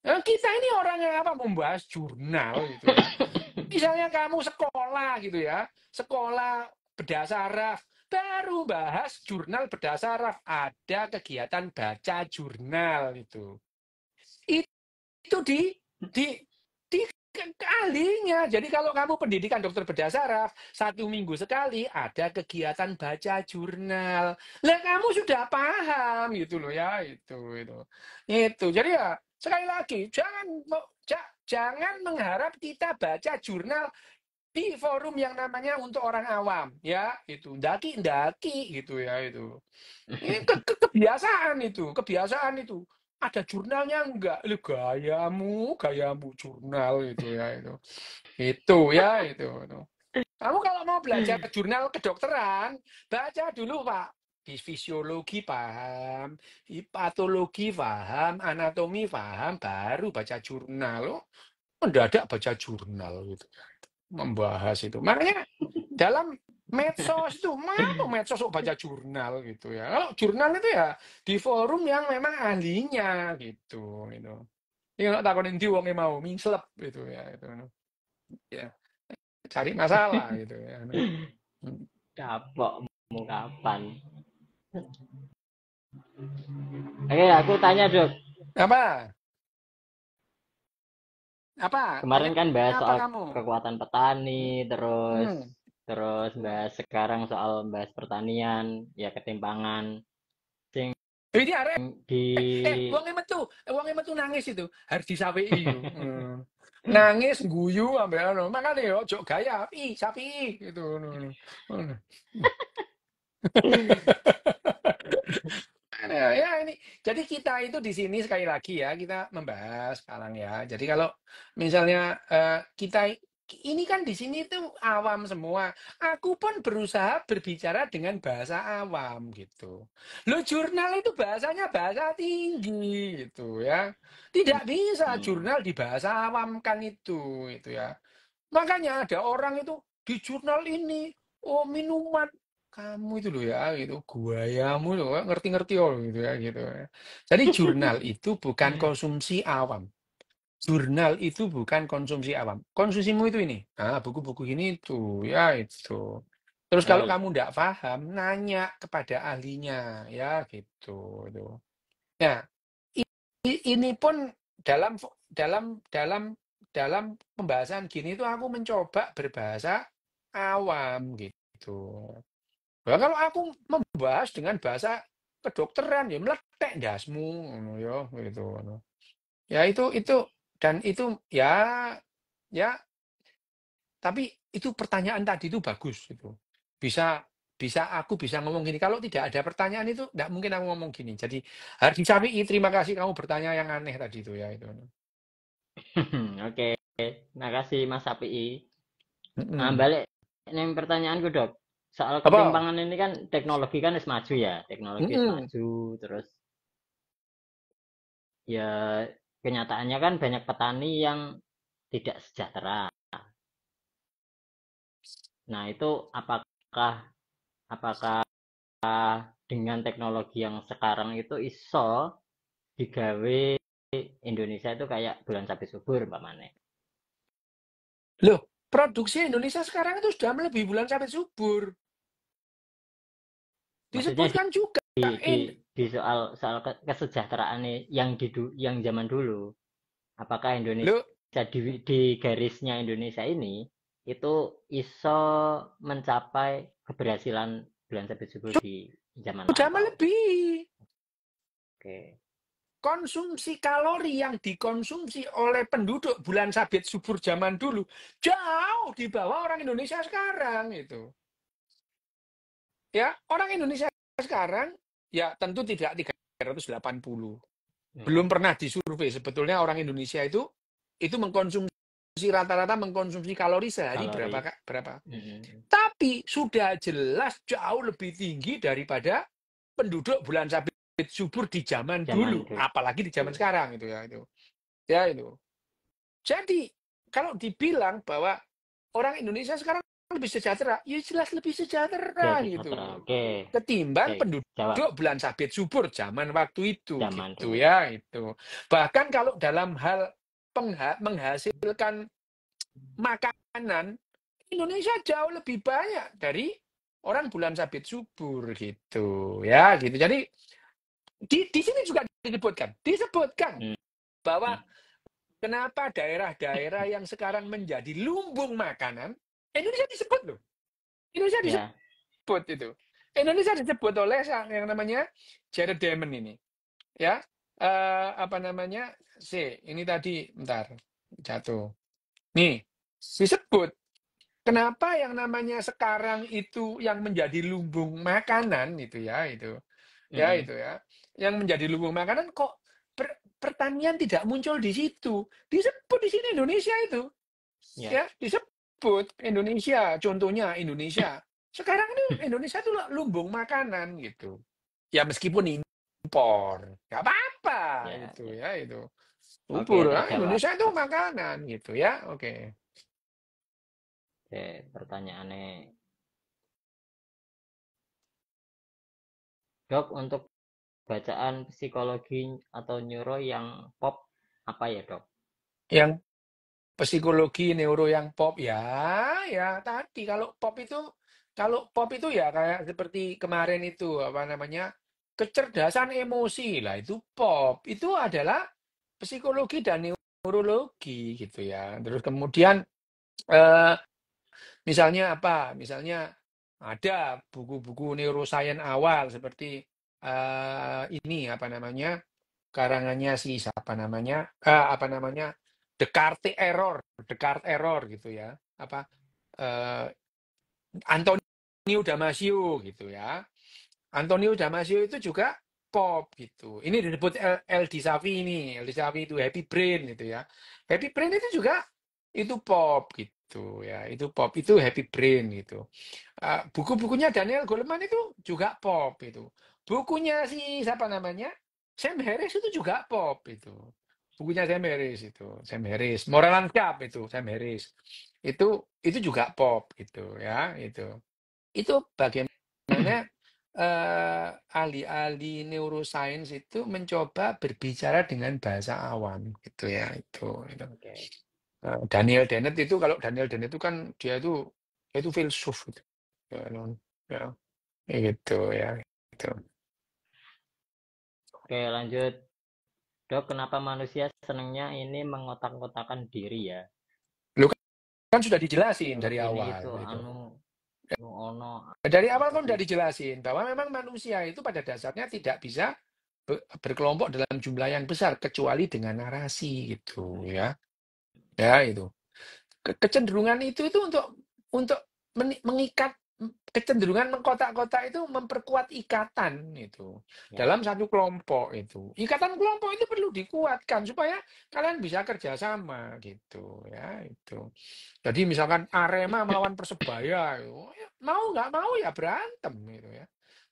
Nah, kita ini orang yang apa membahas jurnal gitu ya. Misalnya kamu sekolah gitu ya, sekolah bedah saraf, baru bahas jurnal bedah saraf, ada kegiatan baca jurnal itu. Itu di ahlinya. Jadi kalau kamu pendidikan dokter bedah saraf, 1 minggu sekali ada kegiatan baca jurnal. Lah kamu sudah paham gitu loh ya, itu. Jadi ya sekali lagi jangan mengharap kita baca jurnal di forum yang namanya untuk orang awam ya itu ndaki gitu ya itu. Ini kebiasaan itu. Ada jurnalnya enggak? Lu gayamu jurnal itu ya itu. Itu ya itu. Kamu kalau mau belajar jurnal kedokteran, baca dulu Pak. Di fisiologi paham, di patologi paham, anatomi paham, baru baca jurnal. Loh, mendadak baca jurnal gitu. Membahas itu. Makanya dalam medsos itu mau medsos kok baca jurnal gitu ya. Kalau jurnal itu ya di forum yang memang ahlinya gitu. Ini kalau takonin di wonge mau mingslep gitu ya itu. Ya, cari masalah gitu ya. Kapok mau kapan? Oke, aku tanya dok. Apa? Apa? Tanya Kemarin kan bahas apa soal kamu? kekuatan petani, terus Hmm. terus bahas sekarang soal bahas pertanian, ya ketimpangan. Sing Ini arek di wonge metu nangis itu harus disapii itu. Nangis guyu ambek ono. Makane yo ojo gaya, sapi gitu ngono. Ya ini jadi kita itu di sini sekali lagi ya kita membahas sekarang ya. Jadi kalau misalnya kita ini kan di sini tuh awam semua. Aku pun berusaha berbicara dengan bahasa awam gitu. Lo jurnal itu bahasanya bahasa tinggi gitu ya. Tidak bisa Hmm. jurnal di bahasa awam kan itu ya. Makanya ada orang itu di jurnal ini, oh minuman kamu itu loh ya gitu, guayamu loh ngerti-ngerti loh gitu ya gitu. Jadi jurnal itu bukan konsumsi awam. Jurnal itu bukan konsumsi awam. Konsumsimu itu ini, buku-buku ini tuh ya itu. Terus Oh, kalau iya. kamu tidak paham, nanya kepada ahlinya ya gitu. Itu. Ya, ini pun dalam dalam dalam dalam pembahasan gini itu aku mencoba berbahasa awam gitu. Nah, kalau aku membahas dengan bahasa kedokteran ya meletek dasmu ngono ya gitu. Ya itu dan itu ya tapi itu pertanyaan tadi itu bagus itu. Bisa aku bisa ngomong gini. Kalau tidak ada pertanyaan itu tidak mungkin aku ngomong gini. Jadi harus disampaikan terima kasih kamu bertanya yang aneh tadi itu ya itu. Oke, makasih Mas Api. Nah, Mm-mm. balik ini pertanyaanku dok. Soal Apa? ketimpangan ini kan teknologi kan wis maju ya, teknologi wis Mm-mm. maju, terus ya kenyataannya kan banyak petani yang tidak sejahtera. Nah, itu apakah apakah dengan teknologi yang sekarang itu iso digawe Indonesia itu kayak bulan sapi subur pamannya. Loh, produksi Indonesia sekarang itu sudah melebihi bulan sampai subur. Maksudnya Disebutkan juga di di soal soal kesejahteraan yang zaman dulu, apakah loh, Indonesia di garisnya Indonesia ini itu iso mencapai keberhasilan bulan sapi subur di zaman sudah lampau. melebihi. Oke. Konsumsi kalori yang dikonsumsi oleh penduduk bulan sabit subur zaman dulu jauh di bawah orang Indonesia sekarang itu. Ya, orang Indonesia sekarang ya tentu tidak 380. Belum pernah disurvei sebetulnya orang Indonesia itu mengkonsumsi rata-rata mengkonsumsi kalori sehari kalori. berapa. Mm-mm. Tapi sudah jelas jauh lebih tinggi daripada penduduk bulan sabit subur di zaman Zaman dulu, dulu. apalagi di zaman sekarang itu ya itu. Ya itu. Jadi kalau dibilang bahwa orang Indonesia sekarang lebih sejahtera, ya jelas lebih Ya sejahtera sejahtera. gitu. Oke. Ketimbang Oke. penduduk Jawab. bulan sabit subur zaman waktu itu Zaman gitu dulu. ya itu. Bahkan kalau dalam hal menghasilkan makanan, Indonesia jauh lebih banyak dari orang bulan sabit subur gitu ya gitu. Jadi di sini juga disebutkan Hmm. bahwa kenapa daerah-daerah yang sekarang menjadi lumbung makanan, Indonesia disebut loh. Indonesia Ya. disebut itu. Indonesia disebut oleh yang namanya Jared Diamond ini. Ya, apa namanya? Ini tadi, bentar, jatuh. Nih, disebut. Kenapa yang namanya sekarang itu yang menjadi lumbung makanan itu ya itu. Ya Mm-mm. itu ya. Yang menjadi lumbung makanan kok pertanian tidak muncul di situ. Disebut di sini Indonesia itu. Ya. Ya, disebut Indonesia, contohnya Indonesia. Sekarang ini Indonesia itu lumbung makanan gitu. Ya meskipun impor, nggak apa-apa Ya. gitu Ya. ya itu. Oke, Subur, terjawab. Indonesia itu makanan gitu ya. Oke. Oke, pertanyaannya. Dok, untuk bacaan psikologi atau neuro yang pop apa ya, Dok? Yang psikologi neuro yang pop ya, ya tadi kalau pop itu ya kayak seperti kemarin itu apa namanya kecerdasan emosi lah itu pop. Itu adalah psikologi dan neurologi gitu ya. Terus kemudian eh, misalnya apa? Misalnya ada buku-buku neuroscience awal seperti ini apa namanya karangannya si siapa namanya apa namanya Descartes Error gitu ya apa eh, Antonio Damasio gitu ya. Antonio Damasio itu juga pop gitu. Ini disebut El Disavi ini. El Disavi itu Happy Brain gitu ya. Happy Brain itu juga itu pop gitu ya. Itu pop itu Happy Brain gitu. Buku-bukunya Daniel Goleman itu juga pop itu. Bukunya si siapa namanya? Sam Harris itu juga pop itu. Bukunya Sam Harris itu, Sam Harris. Moral and Cap itu Sam Harris. Itu juga pop gitu ya, itu. Itu bagaimana ahli-ahli neuroscience itu mencoba berbicara dengan bahasa awam gitu ya itu. Oke. Daniel Dennett itu kalau Daniel Dennett itu kan dia itu filsuf gitu. Ya, ya, gitu ya gitu. Oke, lanjut. Dok, kenapa manusia senangnya ini mengotak-kotakan diri ya? Lu kan sudah dijelasin dari Ini awal itu gitu. anu ono Dari awal apa kan sih? sudah dijelasin bahwa memang manusia itu pada dasarnya tidak bisa berkelompok dalam jumlah yang besar kecuali dengan narasi gitu ya. Ya itu. Kecenderungan itu untuk mengikat kecenderungan mengkotak-kotak itu memperkuat ikatan itu Ya. dalam satu kelompok itu. Ikatan kelompok itu perlu dikuatkan supaya kalian bisa kerjasama gitu ya itu. Jadi misalkan Arema melawan Persebaya, ya mau nggak mau ya berantem gitu ya.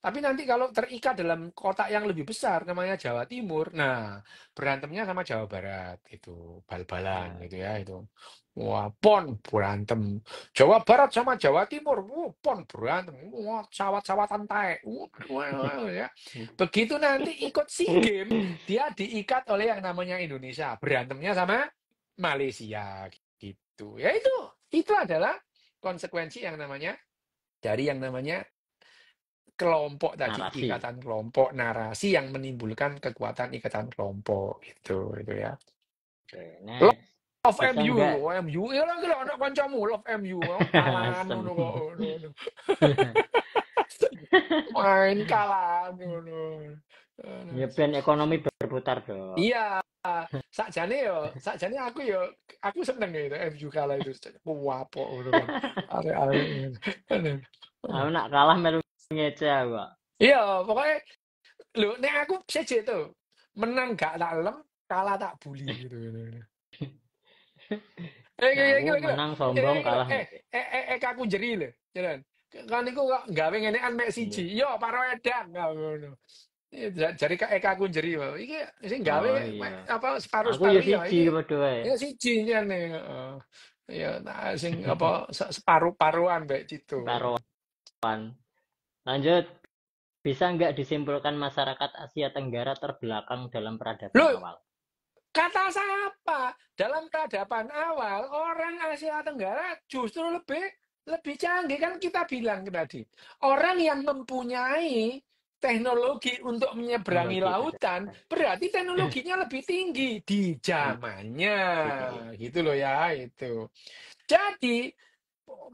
Tapi nanti kalau terikat dalam kotak yang lebih besar namanya Jawa Timur, nah berantemnya sama Jawa Barat itu bal-balan Ya. gitu ya itu. Wah, pon berantem. Jawa Barat sama Jawa Timur, pon berantem. Wah, sawat-sawatan taek. Wah, ya. Begitu nanti ikut SEA Games, dia diikat oleh yang namanya Indonesia. Berantemnya sama Malaysia gitu. Ya itu adalah konsekuensi yang namanya dari yang namanya kelompok tadi, Narasi. ikatan kelompok, narasi yang menimbulkan kekuatan ikatan kelompok gitu, itu ya. Oke, next. Love Bisa MU, enggak? MU, ya lah kalau anak kancamu love MU, kalah Asem. ngono kok, ngono. Main kalah ngono. Ya, ben ekonomi berputar, Dok. Iya, sakjane aku seneng gitu MU kalah itu. Kuwapo ngono kan. Arek-arek. Aku nak kalah melu ngece aku. Iya, pokoknya lho nek aku seje tuh. Menang gak tak lem, kalah tak bully gitu. Nah, Iki aku lho, menang sombong iki lho, kalah ngece. aku jeri lho. Jalan. Kan iku kok gawe ngenekan mek Iya. siji. Yo paro edan ngono. Jari aku jeri wae. Iki sing gawe Oh iya. apa Aku ya separuh-separuh ya siji iki padha wae. ya siji jane, heeh. Ya nah, sing apa separuh-paruhan mek Cito. Karoan. Lanjut. Bisa nggak disimpulkan masyarakat Asia Tenggara terbelakang dalam peradaban Loh, awal? kata siapa? Dalam peradaban awal, orang Asia Tenggara justru lebih lebih canggih kan kita bilang tadi. Orang yang mempunyai teknologi untuk menyeberangi Teknologi itu lautan, berarti teknologinya lebih tinggi di zamannya. lebih tinggi. Gitu loh ya, itu. Jadi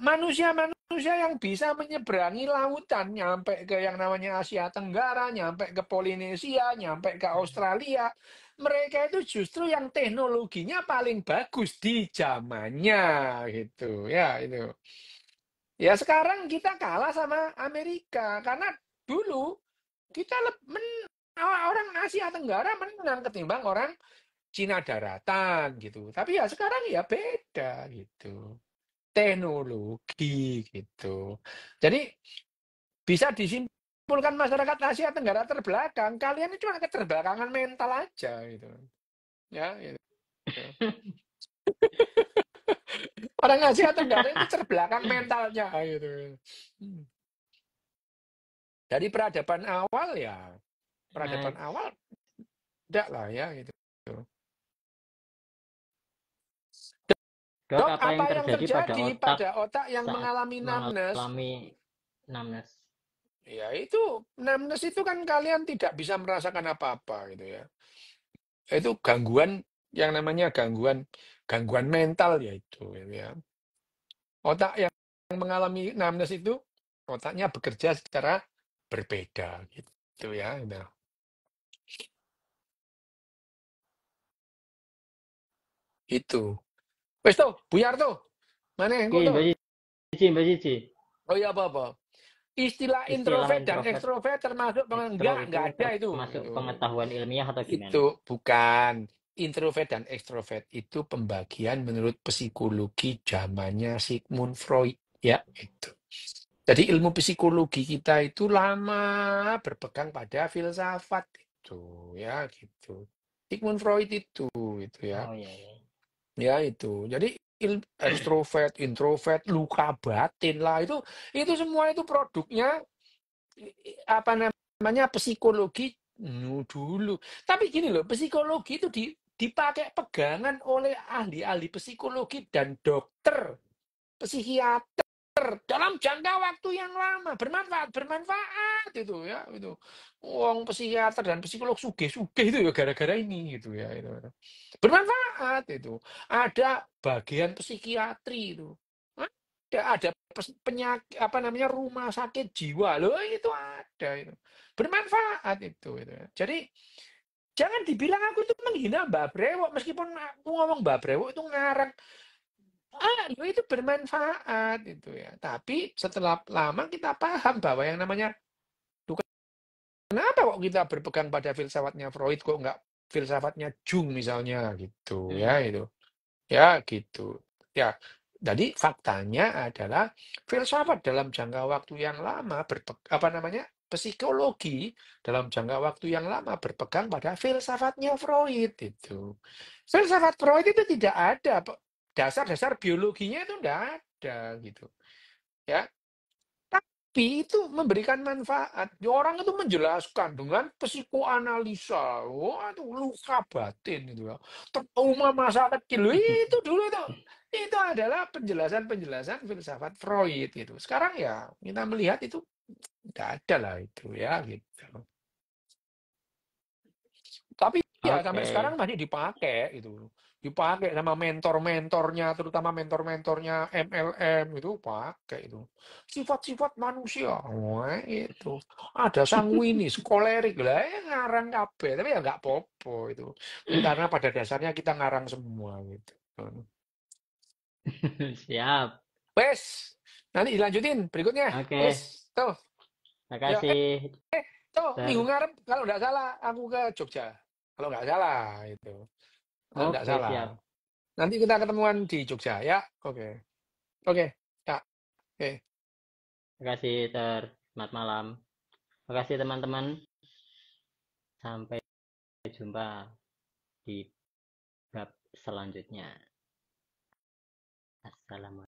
manusia-manusia yang bisa menyeberangi lautan, nyampe ke yang namanya Asia Tenggara, nyampe ke Polinesia, nyampe ke Australia, mereka itu justru yang teknologinya paling bagus di zamannya gitu ya itu. Ya sekarang kita kalah sama Amerika karena dulu kita orang Asia Tenggara menang ketimbang orang Cina daratan gitu. Tapi ya sekarang ya beda gitu. Teknologi gitu. Jadi bisa disimpulkan masyarakat Asia Tenggara terbelakang. Kalian itu cuma keterbelakangan mental aja gitu. Ya, gitu. Orang Asia Tenggara itu terbelakang mentalnya gitu. Hmm. Dari peradaban awal ya, peradaban Next. awal enggak lah ya gitu. Dok, Dok, apa yang apa yang terjadi pada terjadi otak pada otak yang saat mengalami numbness? mengalami numbness? Ya itu, numbness itu kan kalian tidak bisa merasakan apa-apa gitu ya. Itu gangguan yang namanya gangguan gangguan mental yaitu gitu ya. Otak yang mengalami numbness itu otaknya bekerja secara berbeda gitu ya. Nah, itu. Wes tuh, buyar tuh. Mana engko Oke, tuh? Mbak Cici. Oh iya apa-apa. Istilah Istilah introvert dan introvert, ekstrovert termasuk ekstro itu enggak ada itu. termasuk pengetahuan ilmiah atau gimana? Itu bukan introvert dan ekstrovert itu pembagian menurut psikologi zamannya Sigmund Freud ya itu. Jadi ilmu psikologi kita itu lama berpegang pada filsafat itu ya gitu. Sigmund Freud itu ya. Oh iya, iya. Ya itu. Jadi ekstrovert, introvert, luka batin lah itu semua itu produknya apa namanya psikologi dulu. Tapi gini loh, psikologi itu dipakai pegangan oleh ahli-ahli psikologi dan dokter, psikiater dalam jangka waktu yang lama, bermanfaat itu ya itu. Wong psikiater dan psikolog sugih-sugih itu ya gara-gara ini gitu ya itu. Bermanfaat itu. Ada bagian psikiatri itu. Ada penyakit apa namanya rumah sakit jiwa loh itu ada itu. Bermanfaat itu. Jadi jangan dibilang aku itu menghina Mbak Brewok meskipun aku ngomong Mbak Brewok itu ngarang itu bermanfaat itu ya. Tapi setelah lama kita paham bahwa yang namanya kenapa kok kita berpegang pada filsafatnya Freud kok nggak filsafatnya Jung misalnya gitu ya Mm-mm. itu. Ya gitu. Ya, jadi faktanya adalah filsafat dalam jangka waktu yang lama apa namanya? Psikologi dalam jangka waktu yang lama berpegang pada filsafatnya Freud itu. Filsafat Freud itu tidak ada dasar-dasar biologinya itu tidak ada gitu. Ya, tapi itu memberikan manfaat. Orang itu menjelaskan dengan psikoanalisa. Wah, itu luka batin itu ya. Trauma masa kecil itu dulu itu adalah penjelasan-penjelasan filsafat Freud gitu. Sekarang ya kita melihat itu tidak ada lah itu ya gitu. Tapi ya sampai Oke. sekarang masih dipakai itu. Dipakai sama mentor-mentornya, terutama mentor-mentornya MLM itu pakai itu. Sifat-sifat manusia, wah itu. Ada sanguinis, kolerik lah, ngarang kabeh, tapi ya nggak popo itu. Karena pada dasarnya kita ngarang semua gitu. Siap. Wes, nanti dilanjutin berikutnya. Oke. Wes, tuh. Ya, Makasih, toh minggu Ter. ngarep kalau nggak salah aku ke Jogja. Kalau nggak salah itu. Kalau nggak Oke, salah. siap. Nanti kita ketemuan di Jogja ya. Oke. Oke. Ya. Oke. Makasih, Ter. Selamat malam. Makasih, teman-teman. Sampai jumpa di bab selanjutnya. Assalamualaikum.